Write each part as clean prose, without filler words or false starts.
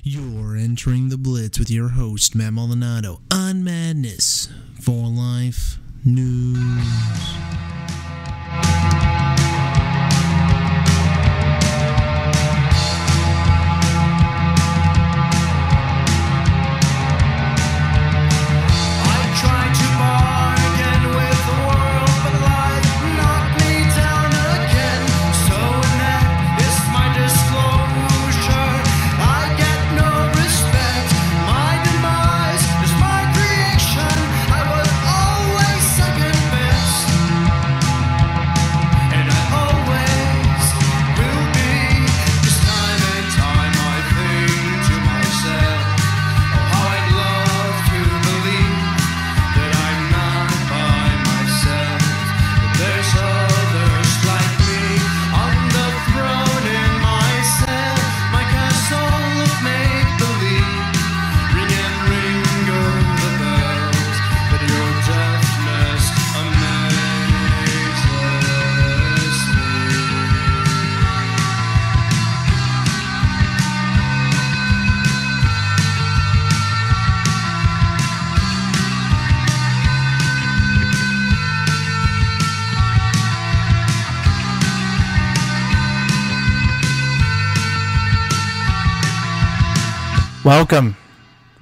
You're entering the Blitz with your host, Matt Maldonado, on Madness4life News.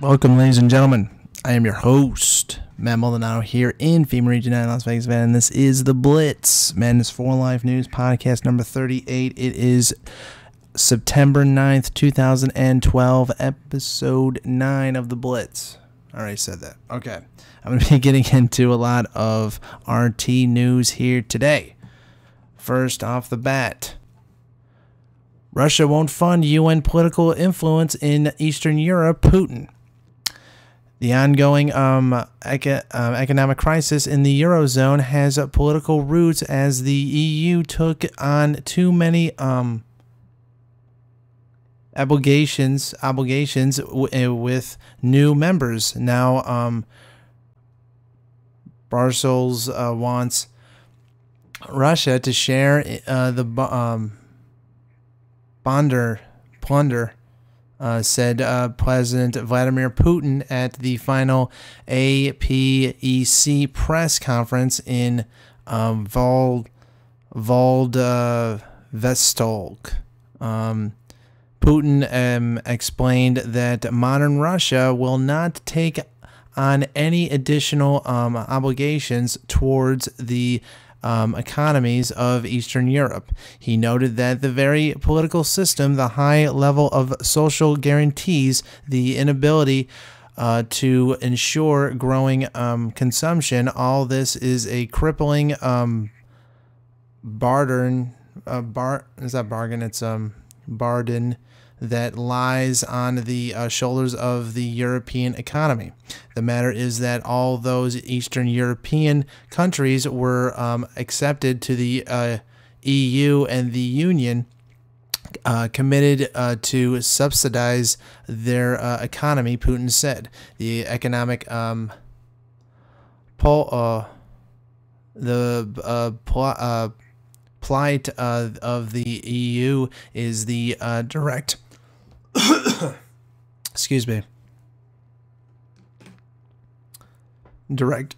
Welcome, ladies and gentlemen. I am your host, Matt Maldonado, here in FEMA Region 9, Las Vegas, Nevada, and this is the Blitz, Madness4life News Podcast number 38. It is September 9th, 2012, episode 9 of the Blitz. I already said that. Okay. I'm going to be getting into a lot of RT news here today. First off the bat, Russia won't fund UN political influence in Eastern Europe, Putin. The ongoing economic crisis in the Eurozone has political roots as the EU took on too many obligations with new members. Now, Brussels wants Russia to share the plunder, said President Vladimir Putin at the final APEC press conference in Valdvestolk. Putin explained that modern Russia will not take on any additional obligations towards the economies of Eastern Europe. He noted that the very political system, the high level of social guarantees, the inability to ensure growing consumption, all this is a crippling burden that lies on the shoulders of the European economy. The matter is that all those Eastern European countries were accepted to the EU and the Union, committed to subsidize their economy, Putin said. The economic plight of the EU is the direct excuse me. Direct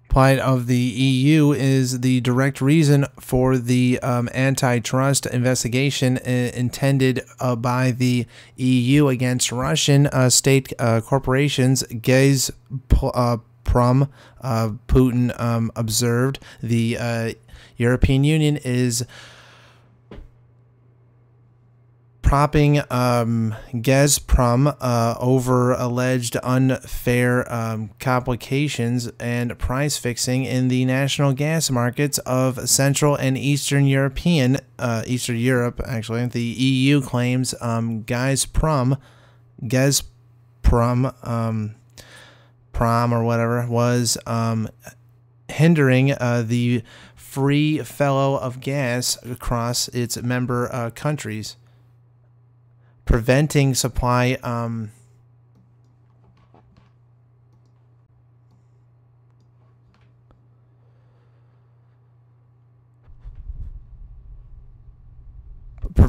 plight of the EU is the direct reason for the antitrust investigation intended by the EU against Russian state corporations, Gazprom, Putin observed. The European Union is propping Gazprom over alleged unfair complications and price fixing in the national gas markets of Central and Eastern Europe. Actually, the EU claims Gazprom, or whatever, was hindering the free flow of gas across its member countries, preventing supply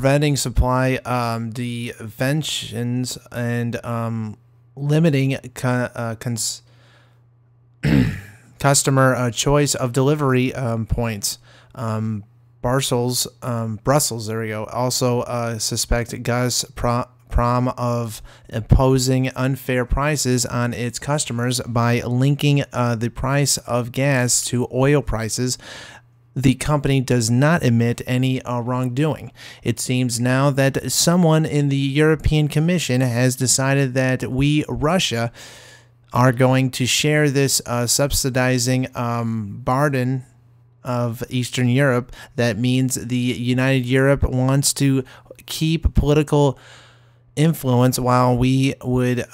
preventing supply deventions and limiting customer choice of delivery points. Brussels, there we go, also suspect Gazprom of imposing unfair prices on its customers by linking the price of gas to oil prices. The company does not admit any wrongdoing. It seems now that someone in the European Commission has decided that we, Russia, are going to share this subsidizing burden of Eastern Europe. That means the United Europe wants to keep political influence while we would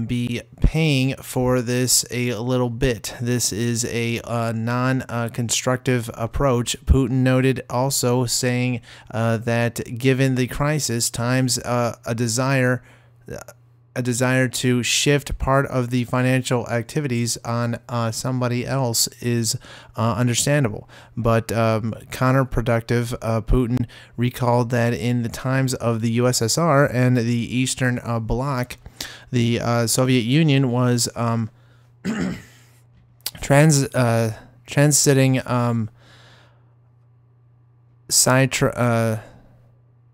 be paying for this a little bit. This is a non-constructive approach. Putin noted, also saying that given the crisis times, a desire to shift part of the financial activities on somebody else is understandable, but counterproductive. Putin recalled that in the times of the USSR and the Eastern Bloc, the Soviet Union was transiting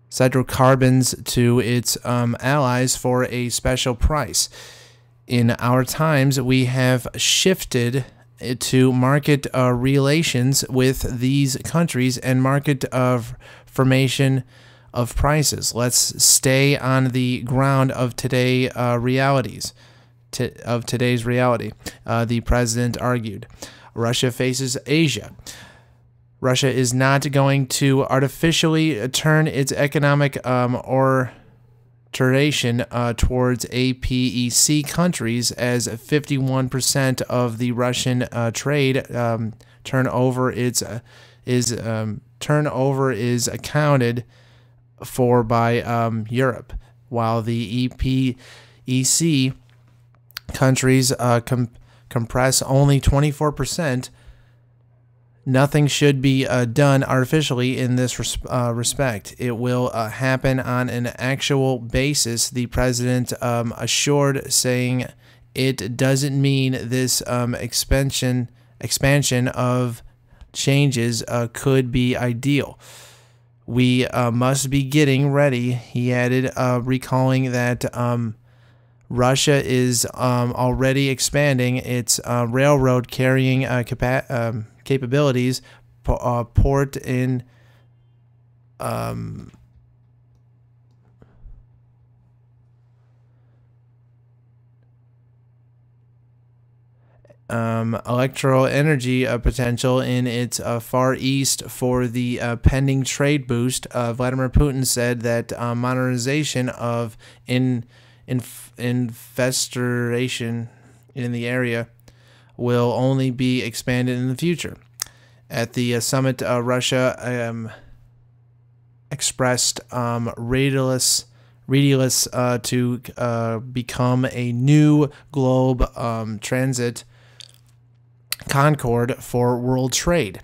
hydrocarbons to its allies for a special price. In our times, we have shifted to market relations with these countries and market formation of prices. Let's stay on the ground of today's reality. The president argued. Russia faces Asia. Russia is not going to artificially turn its economic orientation towards APEC countries, as 51% of the Russian trade turnover is accounted for by Europe, while the EPEC countries compress only 24%. Nothing should be done artificially in this respect. It will happen on an actual basis, the president assured, saying it doesn't mean this expansion of changes could be ideal. We must be getting ready, he added, recalling that Russia is already expanding its railroad carrying capabilities, port in electro energy potential in its Far East for the pending trade boost. Vladimir Putin said that modernization of infestation in the area will only be expanded in the future. At the summit, Russia expressed readiness to become a new globe transit concord for world trade.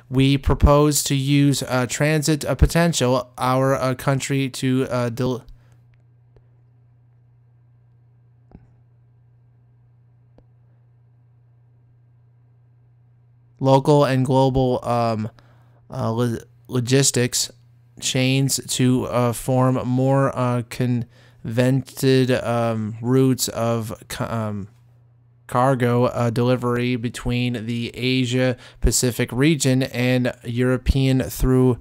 We propose to use transit potential our country to local and global logistics chains to form more convented routes of cargo delivery between the Asia Pacific region and European through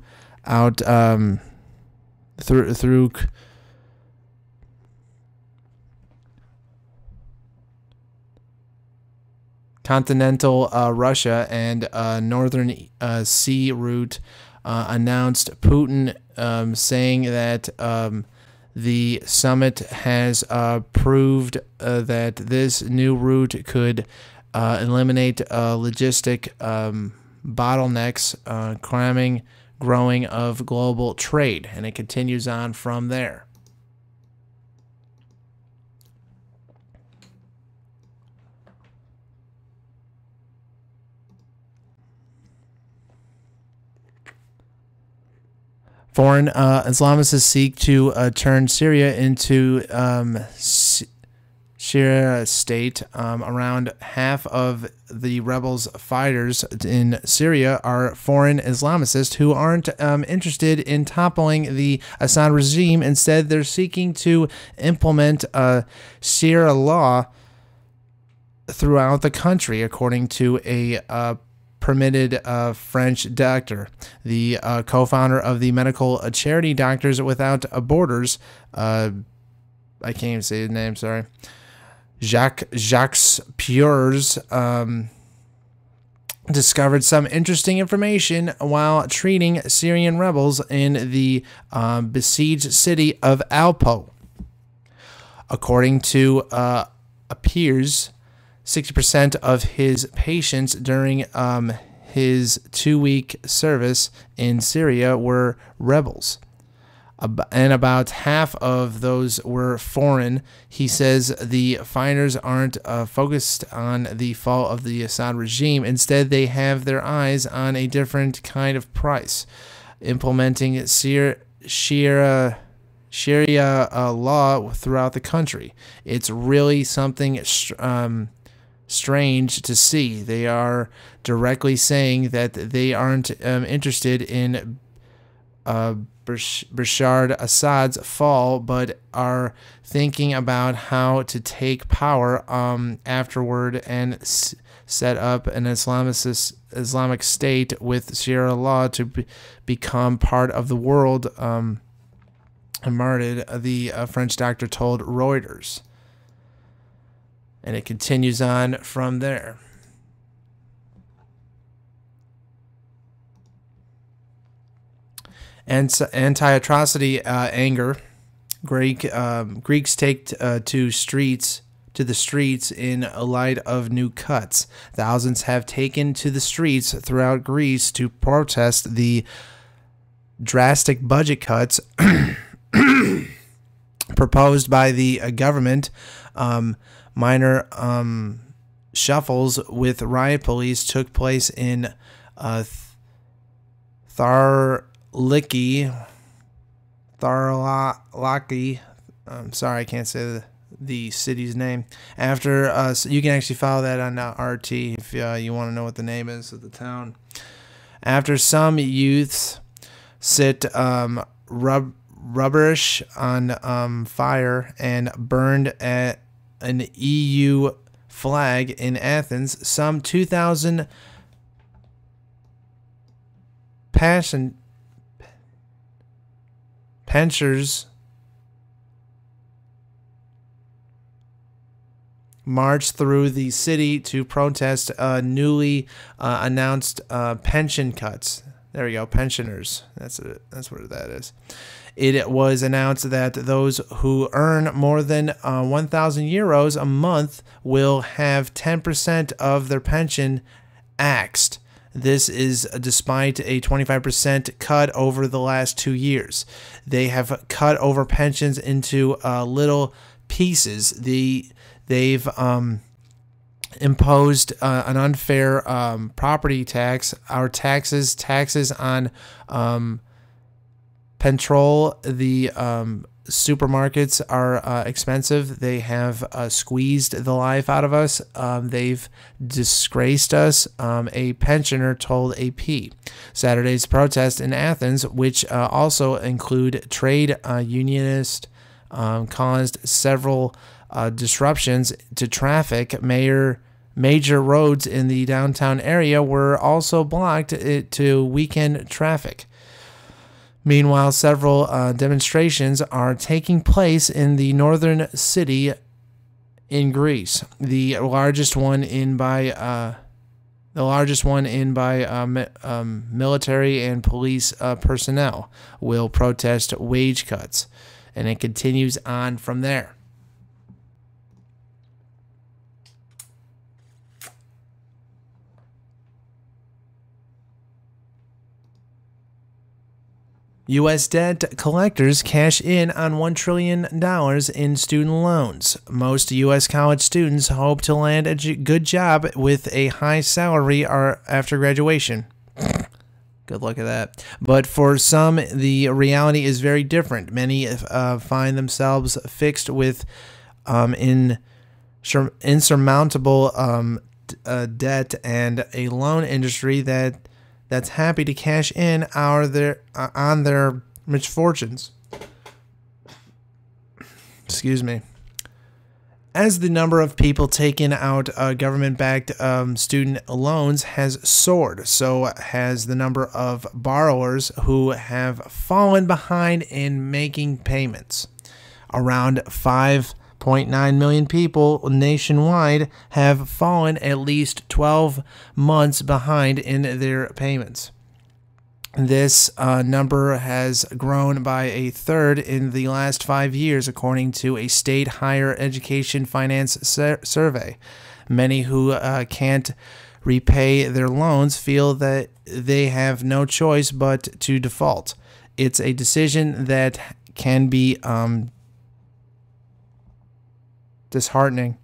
continental Russia and northern sea route, announced Putin, saying that the summit has proved that this new route could eliminate logistic bottlenecks, cramming growing of global trade, and it continues on from there. Foreign Islamists seek to turn Syria into sharia state. Around half of the rebels' fighters in Syria are foreign Islamists who aren't interested in toppling the Assad regime. Instead, they're seeking to implement sharia law throughout the country, according to a permitted French doctor. The co-founder of the medical charity Doctors Without Borders, I can't even say his name, sorry, Jacques Pures, discovered some interesting information while treating Syrian rebels in the besieged city of Aleppo. According to Pires, 60% of his patients during his 2-week service in Syria were rebels, and about half of those were foreign. He says the fighters aren't focused on the fall of the Assad regime. Instead, they have their eyes on a different kind of price, implementing sharia law throughout the country. It's really something strange to see. They are directly saying that they aren't interested in Bashar Assad's fall, but are thinking about how to take power afterward and set up an Islamic state with sharia law to become part of the world. Martyred, the French doctor told Reuters. And it continues on from there. And anti-austerity anger. Greeks take to the streets in light of new cuts. Thousands have taken to the streets throughout Greece to protest the drastic budget cuts proposed by the government. Minor shuffles with riot police took place in Tharlaki. Sorry, I can't say the city's name. After you can actually follow that on RT if you want to know what the name is of the town. After some youths set rubbish on fire and burned at an EU flag in Athens, some 2,000 pensioners marched through the city to protest newly announced pension cuts. There we go, pensioners. That's what that is. It was announced that those who earn more than 1,000 euros a month will have 10% of their pension axed. This is despite a 25% cut over the last 2 years. They have cut over pensions into little pieces. They've imposed an unfair property tax. Our taxes on petrol. The supermarkets are expensive. They have squeezed the life out of us. They've disgraced us, a pensioner told AP. Saturday's protest in Athens, which also include trade unionists, caused several disruptions to traffic. Major roads in the downtown area were also blocked to weaken traffic. Meanwhile, several demonstrations are taking place in the northern city in Greece. The largest one in by military and police personnel will protest wage cuts, and it continues on from there. U.S. debt collectors cash in on $1 trillion in student loans. Most U.S. college students hope to land a good job with a high salary after graduation. Good luck at that. But for some, the reality is very different. Many find themselves fixed with insurmountable debt and a loan industry that's happy to cash in on their misfortunes. Excuse me. As the number of people taking out government-backed student loans has soared, so has the number of borrowers who have fallen behind in making payments. Around 5.9 million people nationwide have fallen at least 12 months behind in their payments. This number has grown by a third in the last 5 years, according to a state higher education finance survey. Many who can't repay their loans feel that they have no choice but to default. It's a decision that can be disheartening,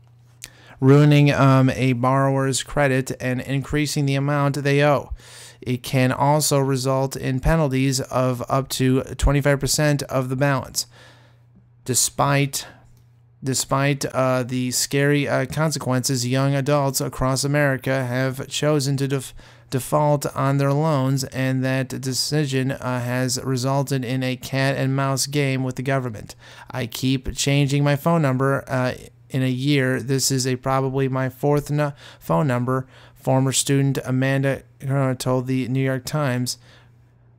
ruining a borrower's credit and increasing the amount they owe. It can also result in penalties of up to 25% of the balance. Despite the scary consequences, young adults across America have chosen to default on their loans, and that decision has resulted in a cat and mouse game with the government. I keep changing my phone number in a year. This is probably my fourth phone number. Former student Amanda told the New York Times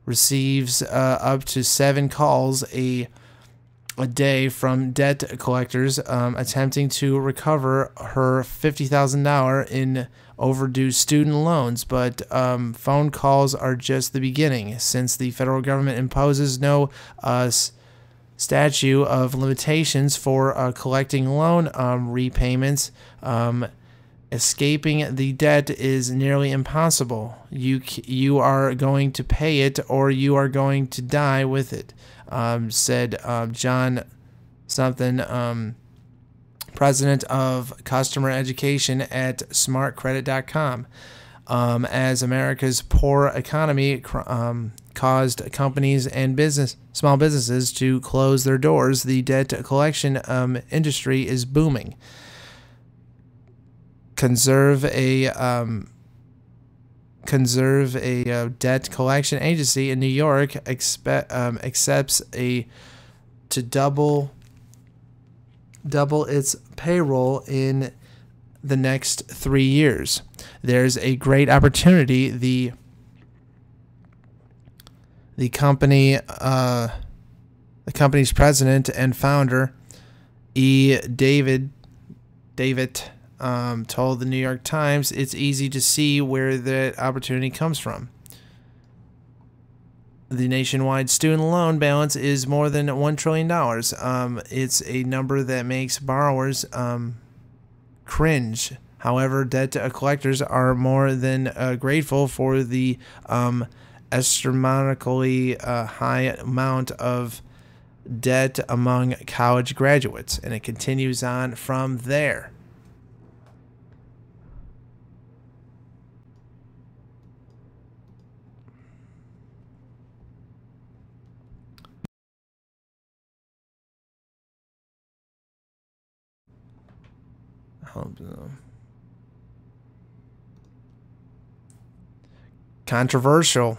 receives up to 7 calls a day from debt collectors attempting to recover her $50,000 in overdue student loans. But phone calls are just the beginning, since the federal government imposes no statute of limitations for collecting loan repayments. Escaping the debt is nearly impossible. You are going to pay it, or you are going to die with it, said John something, president of customer education at smartcredit.com. As America's poor economy caused companies and small businesses to close their doors, the debt collection industry is booming. Conserve a debt collection agency in New York accepts to double its payroll in the next 3 years. There's a great opportunity. The company's president and founder, David told the New York Times it's easy to see where that opportunity comes from. The nationwide student loan balance is more than $1 trillion. It's a number that makes borrowers cringe. However, debt collectors are more than grateful for the astronomically high amount of debt among college graduates. And it continues on from there. Controversial.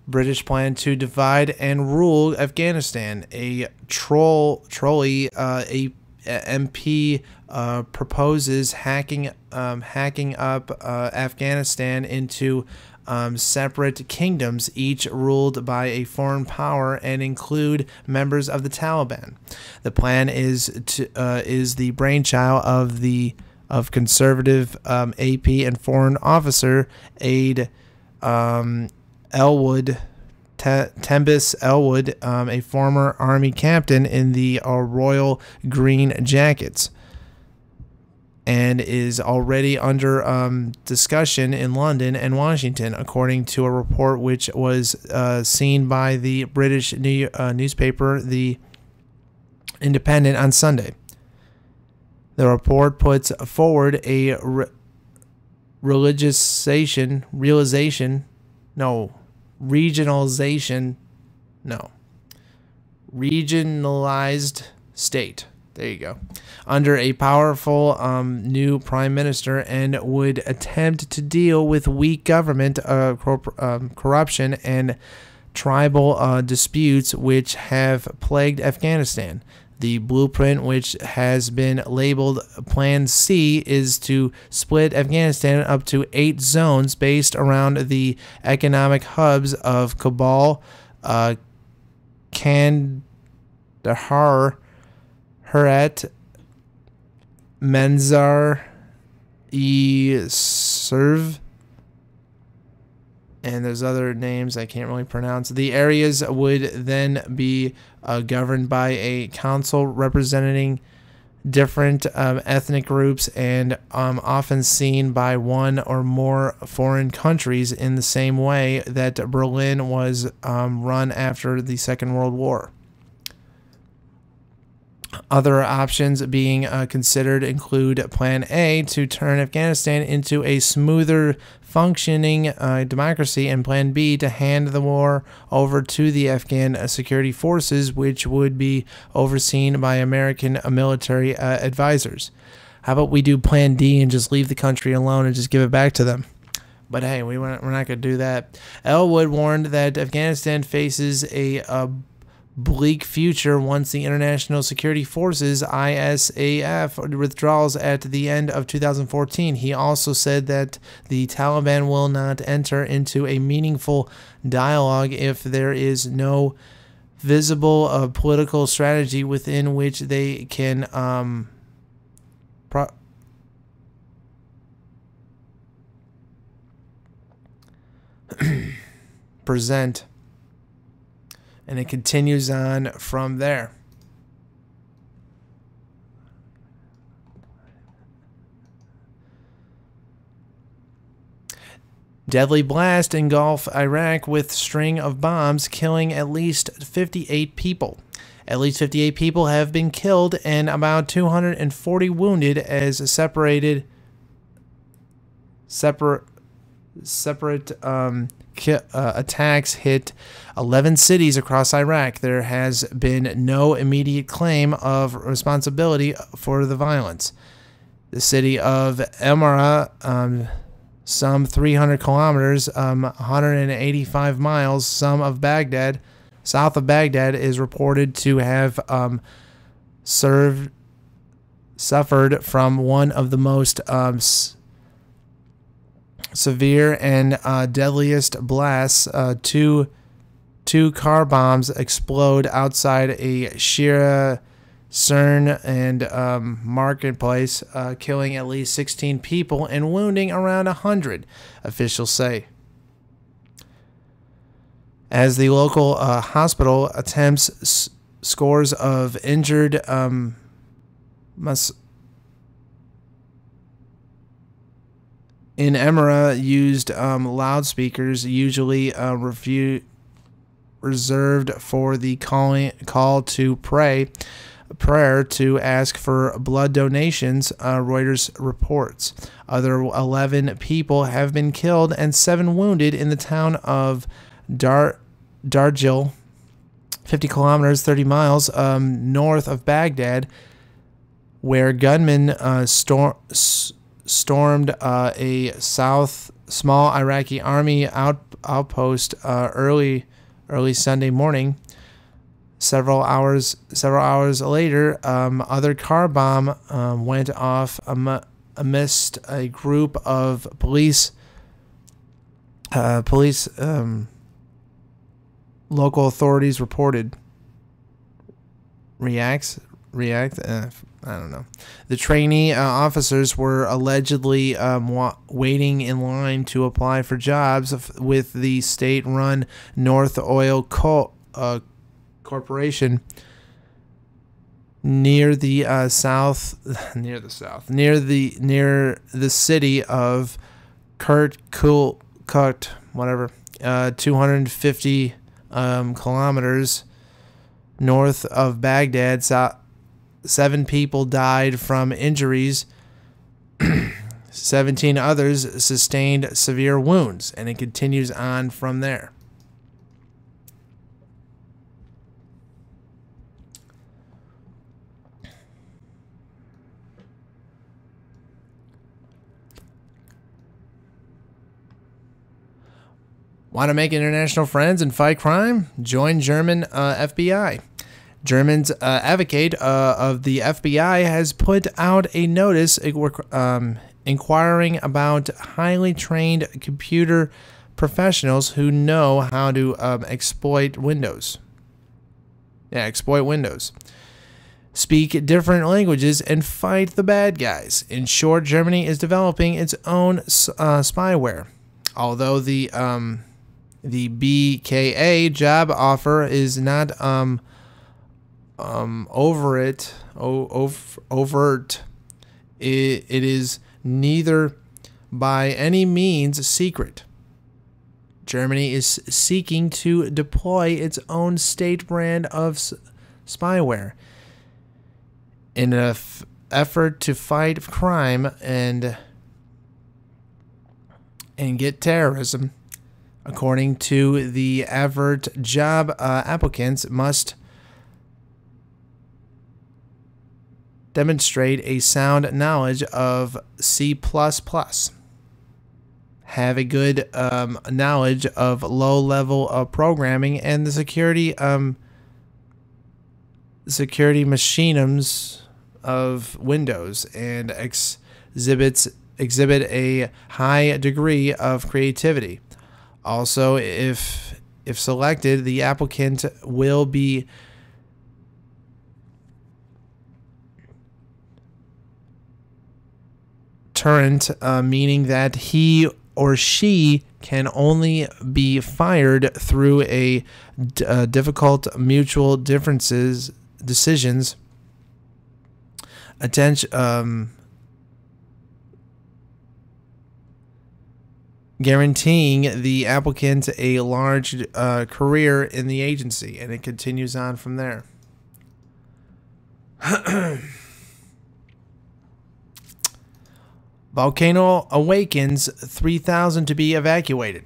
British plan to divide and rule Afghanistan. A trolley MP proposes hacking up Afghanistan into separate kingdoms, each ruled by a foreign power, and include members of the Taliban. The plan is the brainchild of conservative AP and foreign officer aide Elwood, Tembis Elwood, a former army captain in the Royal Green Jackets, and is already under discussion in London and Washington, according to a report which was seen by the British newspaper The Independent on Sunday. The report puts forward a regionalized state. There you go. Under a powerful new prime minister, and would attempt to deal with weak government, corruption, and tribal disputes which have plagued Afghanistan. The blueprint, which has been labeled Plan C, is to split Afghanistan up to 8 zones based around the economic hubs of Kabul, Kandahar, Herat, Menzar-e-Serv, and there's other names I can't really pronounce. The areas would then be governed by a council representing different ethnic groups, and often seen by one or more foreign countries in the same way that Berlin was run after the Second World War. Other options being considered include Plan A, to turn Afghanistan into a smoother functioning democracy, and Plan B, to hand the war over to the Afghan security forces, which would be overseen by American military advisors. How about we do Plan D and just leave the country alone and just give it back to them? But hey, we're not going to do that. Elwood warned that Afghanistan faces a bleak future once the International Security Forces ISAF withdraws at the end of 2014. He also said that the Taliban will not enter into a meaningful dialogue if there is no visible political strategy within which they can present. And it continues on from there. Deadly blast engulf Iraq with string of bombs, killing at least 58 people. At least 58 people have been killed and about 240 wounded as separate attacks hit 11 cities across Iraq. There has been no immediate claim of responsibility for the violence. The city of Emara, some 300 kilometers, 185 miles south of Baghdad, is reported to have suffered from one of the most severe and deadliest blasts. Two car bombs explode outside a Sharia CERN and marketplace, killing at least 16 people and wounding around 100, officials say. As the local hospital attempts scores of injured in Emira used loudspeakers, usually reserved for the call to prayer to ask for blood donations, Reuters reports. Other 11 people have been killed and 7 wounded in the town of Darjil, 50 kilometers, 30 miles north of Baghdad, where gunmen stormed a small Iraqi army outpost early Sunday morning. Several hours later, other car bomb went off amidst a group of police. Local authorities reported. React. I don't know. The trainee officers were allegedly waiting in line to apply for jobs with the state-run North Oil Corporation near the city of Kirkuk, whatever, 250 kilometers north of Baghdad. 7 people died from injuries. 17 others sustained severe wounds, and it continues on from there. Want to make international friends and fight crime? Join German FBI. Germans advocate of the FBI has put out a notice inquiring about highly trained computer professionals who know how to exploit Windows. Yeah, exploit Windows. Speak different languages and fight the bad guys. In short, Germany is developing its own spyware. Although the BKA job offer is not overt, it is neither by any means secret. Germany is seeking to deploy its own state brand of spyware in an effort to fight crime and get terrorism. According to the avert job, applicants must demonstrate a sound knowledge of C++, have a good knowledge of low-level programming, and the security machines of Windows, and exhibit a high degree of creativity. Also, if selected, the applicant will be deterrent, meaning that he or she can only be fired through a difficult mutual decisions. Guaranteeing the applicant a large career in the agency, and it continues on from there. Volcano awakens, 3,000 to be evacuated.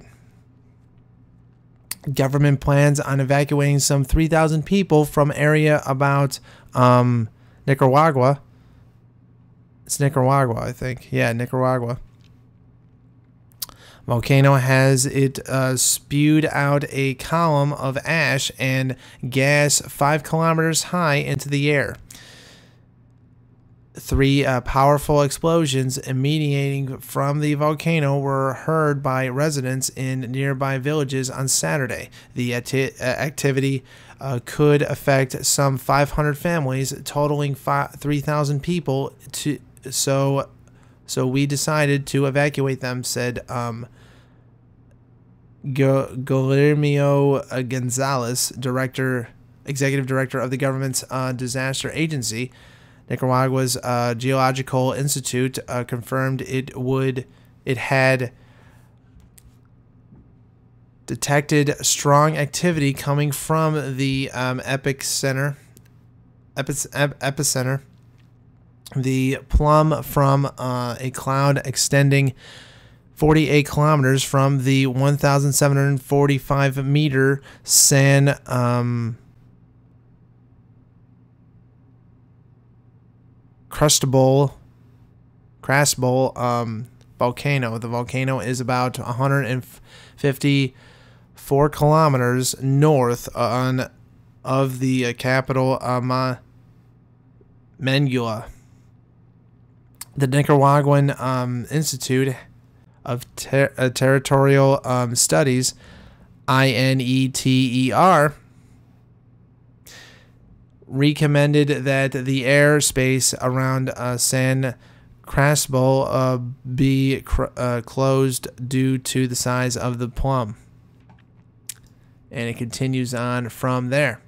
Government plans on evacuating some 3,000 people from area about Nicaragua. It's Nicaragua, I think. Yeah, Nicaragua. Volcano has it spewed out a column of ash and gas 5 kilometers high into the air. 3 powerful explosions emanating from the volcano were heard by residents in nearby villages on Saturday. The activity could affect some 500 families, totaling 3,000 people. So we decided to evacuate them, said Guillermo Gonzalez, executive director of the government's disaster agency. Nicaragua's Geological Institute confirmed it had detected strong activity coming from the epicenter. The plumb from a cloud extending 48 kilometers from the 1,745 meter San Cristobal volcano. The volcano is about 154 kilometers north of the capital, Managua. The Nicaraguan Institute of Territorial Studies, INETER, recommended that the airspace around San Cristobal be closed due to the size of the plumb. And it continues on from there.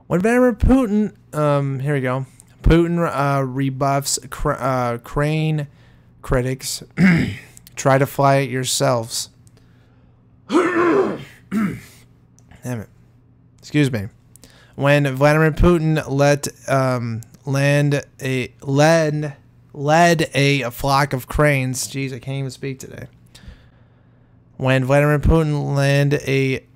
When Vladimir Putin, here we go. Putin rebuffs crane critics. Try to fly it yourselves. Damn it. Excuse me. When Vladimir Putin led a flock of cranes. Jeez, I can't even speak today. when Vladimir Putin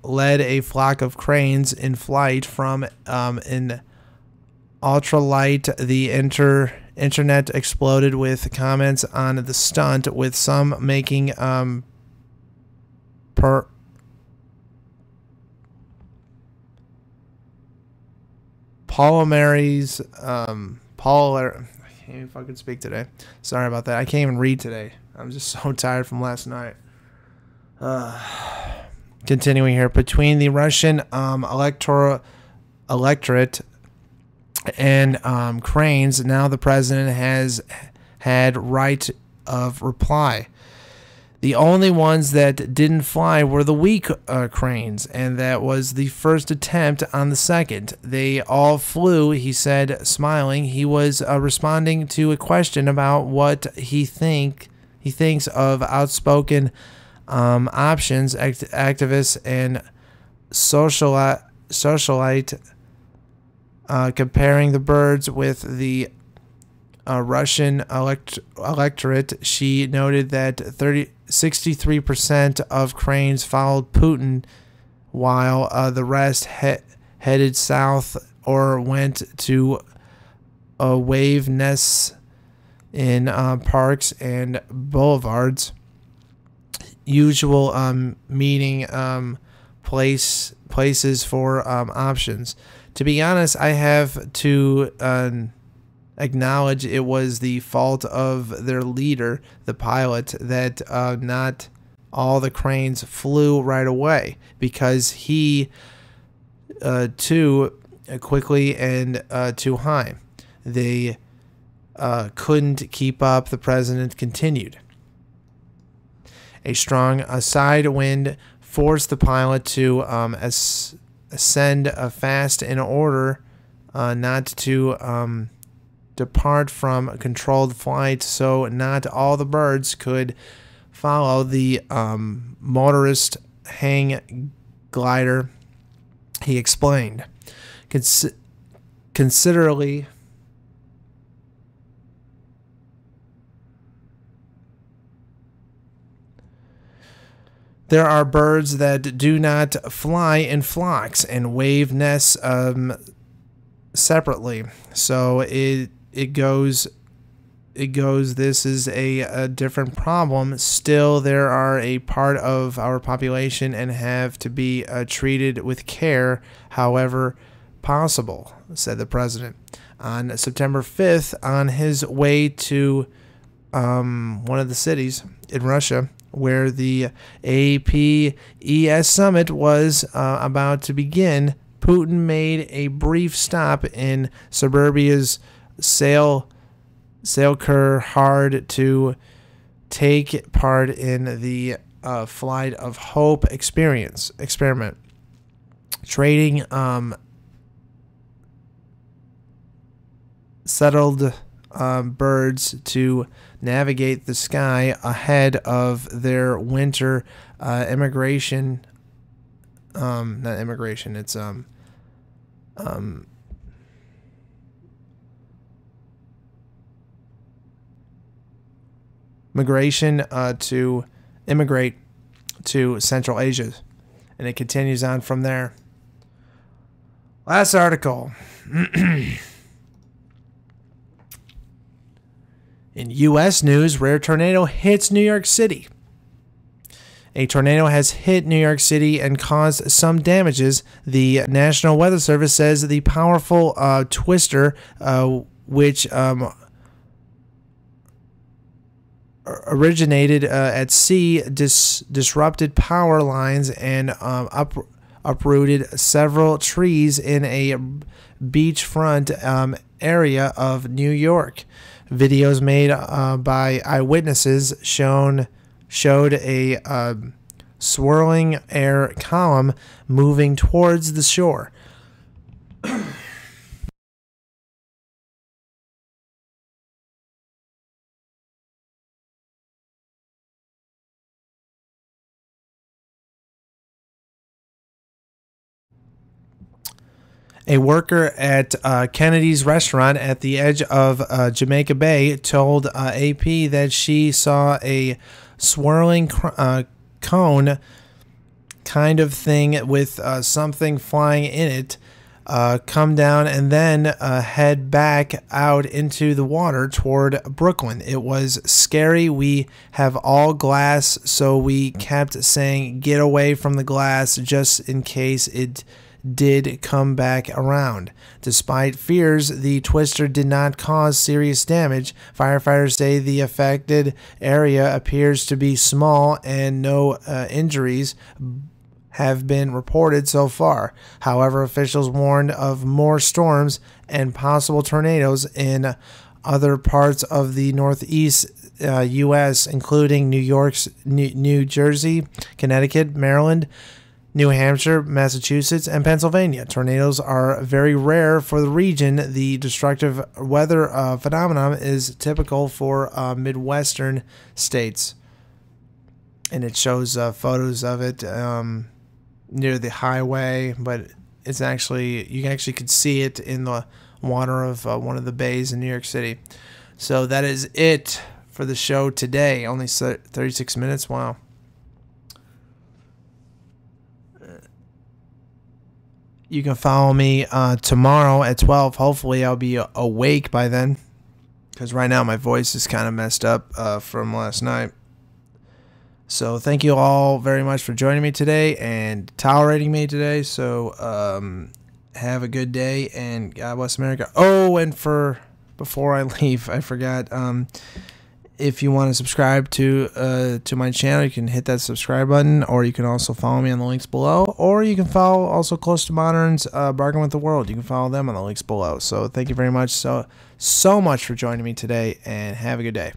led a flock of cranes in flight from an ultralight. The internet exploded with comments on the stunt, with some making polymerase I can't even fucking speak today. Sorry about that. I can't even read today. I'm just so tired from last night. Continuing here, between the Russian electorate and cranes, now the president has had right of reply. The only ones that didn't fly were the weak cranes, and that was the first attempt on the second. They all flew, he said, smiling. He was responding to a question about what he thinks of outspoken options activists and socialite, comparing the birds with the Russian electorate. She noted that 63% of cranes followed Putin, while the rest headed south or went to wave nests in parks and boulevards, usual meeting places for options. To be honest, I have to acknowledge it was the fault of their leader, the pilot, that not all the cranes flew right away, because he too quickly and too high. They couldn't keep up, the president continued. A strong side wind forced the pilot to ascend fast in order not to depart from controlled flight, so not all the birds could follow the motorist hang glider, he explained. Considerably there are birds that do not fly in flocks and wave nests separately. So it goes. This is a different problem. Still, there are a part of our population and have to be treated with care, however possible, said the president. On September 5th, on his way to one of the cities in Russia where the APES summit was about to begin, Putin made a brief stop in Serbia's Salkur hard to take part in the Flight of Hope experiment. Trading settled birds to navigate the sky ahead of their winter migration, to immigrate to Central Asia. And it continues on from there. Last article. In U.S. news, rare tornado hits New York City. A tornado has hit New York City and caused some damages. The National Weather Service says the powerful twister, which originated at sea, disrupted power lines and uprooted several trees in a beachfront area of New York. Videos made by eyewitnesses showed a swirling air column moving towards the shore. A worker at Kennedy's restaurant at the edge of Jamaica Bay told AP that she saw a swirling cone kind of thing with something flying in it come down and then head back out into the water toward Brooklyn. It was scary. We have all glass, so we kept saying get away from the glass just in case it did come back around. Despite fears, the twister did not cause serious damage. Firefighters say the affected area appears to be small and no injuries have been reported so far. However, officials warned of more storms and possible tornadoes in other parts of the northeast U.S., including New Jersey, Connecticut, Maryland, New Hampshire, Massachusetts, and Pennsylvania. Tornadoes are very rare for the region. The destructive weather phenomenon is typical for Midwestern states. And it shows photos of it near the highway, but it's actually, you actually could see it in the water of one of the bays in New York City. So that is it for the show today. Only 36 minutes. Wow. You can follow me tomorrow at 12. Hopefully I'll be awake by then, because right now my voice is kind of messed up from last night. So thank you all very much for joining me today and tolerating me today. So have a good day, and God bless America. Oh, and before I leave, I forgot. If you want to subscribe to my channel, you can hit that subscribe button, or you can also follow me on the links below, or you can follow also Close to Modern's Bargain with the World. You can follow them on the links below. So thank you very much so much for joining me today, and have a good day.